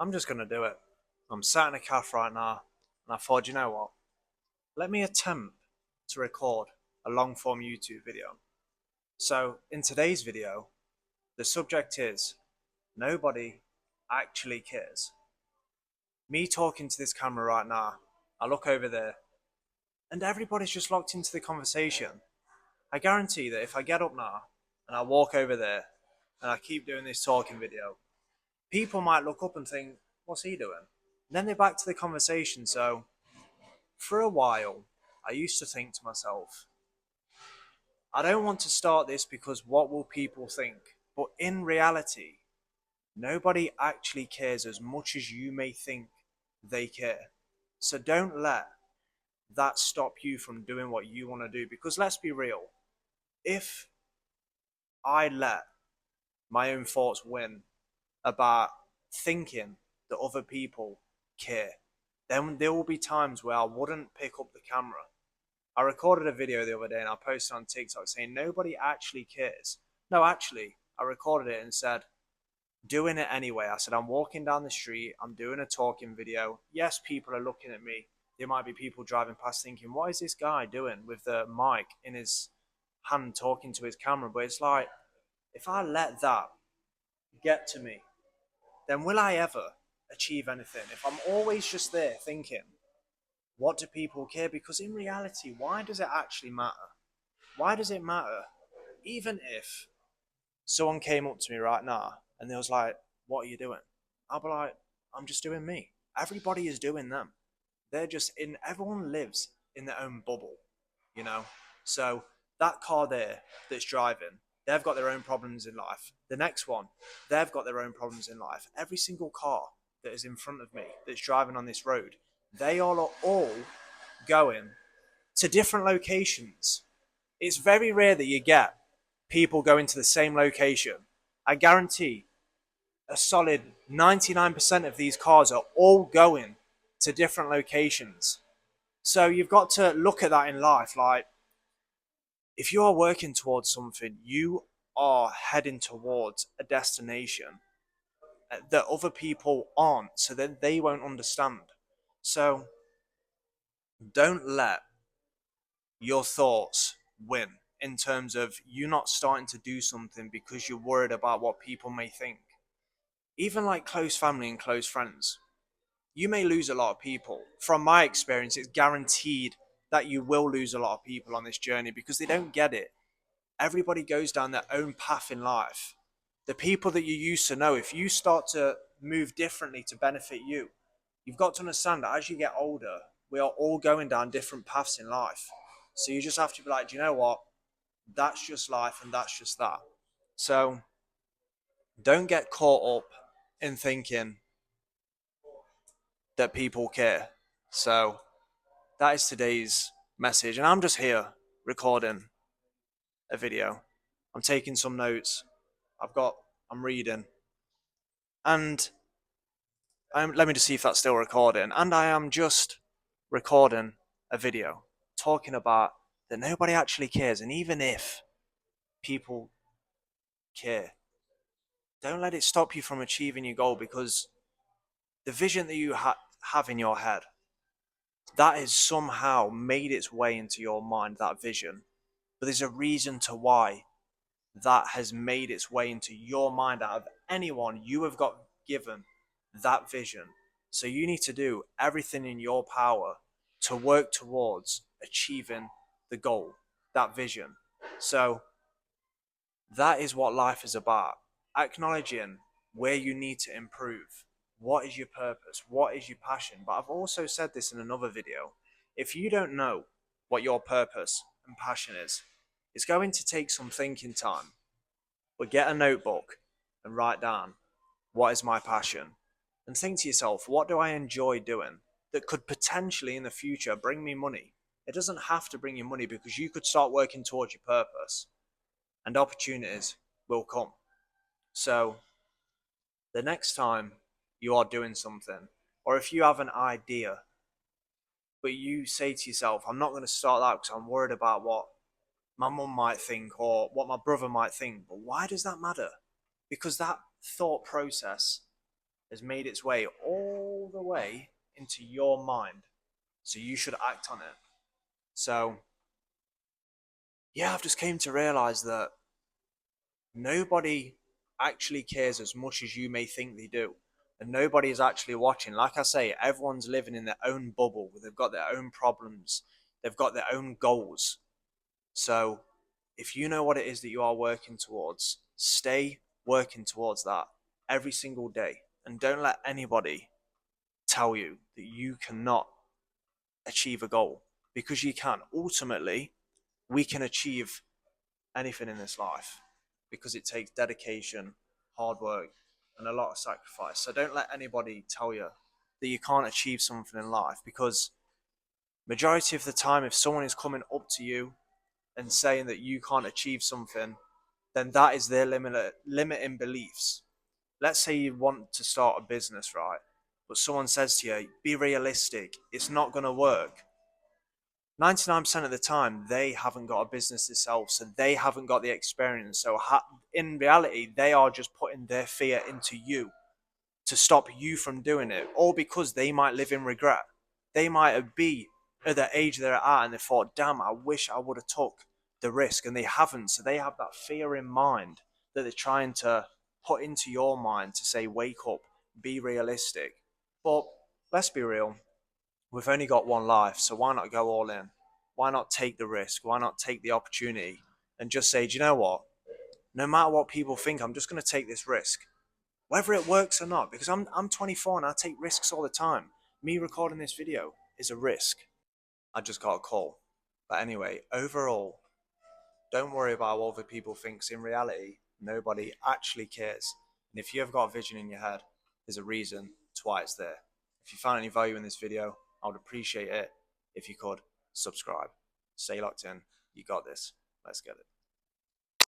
I'm just going to do it. I'm sat in a cafe right now, and I thought, you know what? Let me attempt to record a long form YouTube video. So, in today's video, the subject is nobody actually cares. Me talking to this camera right now, I look over there, and everybody's just locked into the conversation. I guarantee that if I get up now and I walk over there and I keep doing this talking video, people might look up and think, what's he doing? And then they're back to the conversation. So for a while, I used to think to myself, I don't want to start this because what will people think? But in reality, nobody actually cares as much as you may think they care. So don't let that stop you from doing what you want to do. Because let's be real, if I let my own thoughts win about thinking that other people care, then there will be times where I wouldn't pick up the camera. I recorded a video the other day and I posted on TikTok saying nobody actually cares. No, actually, I recorded it and said, doing it anyway. I said, I'm walking down the street, I'm doing a talking video. Yes, people are looking at me. There might be people driving past thinking, what is this guy doing with the mic in his hand talking to his camera? But it's like, if I let that get to me, then will I ever achieve anything? If I'm always just there thinking, what do people care? Because in reality, why does it actually matter? Why does it matter? Even if someone came up to me right now and they was like, what are you doing? I'll be like, I'm just doing me. Everybody is doing them. They're just in, everyone lives in their own bubble, you know? So that car there that's driving, they've got their own problems in life. The next one, they've got their own problems in life. Every single car that is in front of me that's driving on this road, they all are all going to different locations. It's very rare that you get people going to the same location. I guarantee a solid 99% of these cars are all going to different locations. So you've got to look at that in life. Like, if you are working towards something, you are heading towards a destination that other people aren't, so that they won't understand. So don't let your thoughts win in terms of you not starting to do something because you're worried about what people may think. Even like close family and close friends, you may lose a lot of people. From my experience, it's guaranteed that you will lose a lot of people on this journey because they don't get it. Everybody goes down their own path in life. The people that you used to know, if you start to move differently to benefit you, you've got to understand that as you get older, we are all going down different paths in life. So you just have to be like, do you know what? That's just life and that's just that. So don't get caught up in thinking that people care. So that is today's message. And I'm just here recording a video. I'm taking some notes. I'm reading. And let me just see if that's still recording. And I am just recording a video talking about that nobody actually cares. And even if people care, don't let it stop you from achieving your goal, because the vision that you have in your head, that has somehow made its way into your mind, that vision. But there's a reason to why that has made its way into your mind out of anyone you have got given that vision. So you need to do everything in your power to work towards achieving the goal, that vision. So that is what life is about. Acknowledging where you need to improve. What is your purpose? What is your passion? But I've also said this in another video. If you don't know what your purpose and passion is, it's going to take some thinking time. But get a notebook and write down, what is my passion? And think to yourself, what do I enjoy doing that could potentially in the future bring me money? It doesn't have to bring you money, because you could start working towards your purpose and opportunities will come. So the next time you are doing something, or if you have an idea, but you say to yourself, I'm not going to start that because I'm worried about what my mum might think or what my brother might think. But why does that matter? Because that thought process has made its way all the way into your mind. So you should act on it. So, yeah, I've just came to realize that nobody actually cares as much as you may think they do. And nobody is actually watching. Like I say, everyone's living in their own bubble. They've got their own problems. They've got their own goals. So if you know what it is that you are working towards, stay working towards that every single day. And don't let anybody tell you that you cannot achieve a goal, because you can. Ultimately, we can achieve anything in this life because it takes dedication, hard work, and a lot of sacrifice. So don't let anybody tell you that you can't achieve something in life, because majority of the time, if someone is coming up to you and saying that you can't achieve something, then that is their limiting beliefs. Let's say you want to start a business, right? But someone says to you, be realistic, it's not going to work. 99% of the time, they haven't got a business themselves, so they haven't got the experience. So in reality, they are just putting their fear into you to stop you from doing it, or because they might live in regret. They might be at the age they're at and they thought, damn, I wish I would have took the risk, and they haven't. So they have that fear in mind that they're trying to put into your mind to say, wake up, be realistic. But let's be real, we've only got one life, so why not go all in? Why not take the risk? Why not take the opportunity and just say, do you know what? No matter what people think, I'm just going to take this risk, whether it works or not, because I'm 24 and I take risks all the time. Me recording this video is a risk. I just got a call. But anyway, overall, don't worry about what other people think, 'cause in reality, nobody actually cares. And if you have got a vision in your head, there's a reason to why it's there. If you found any value in this video, I would appreciate it if you could subscribe. Stay locked in. You got this. Let's get it.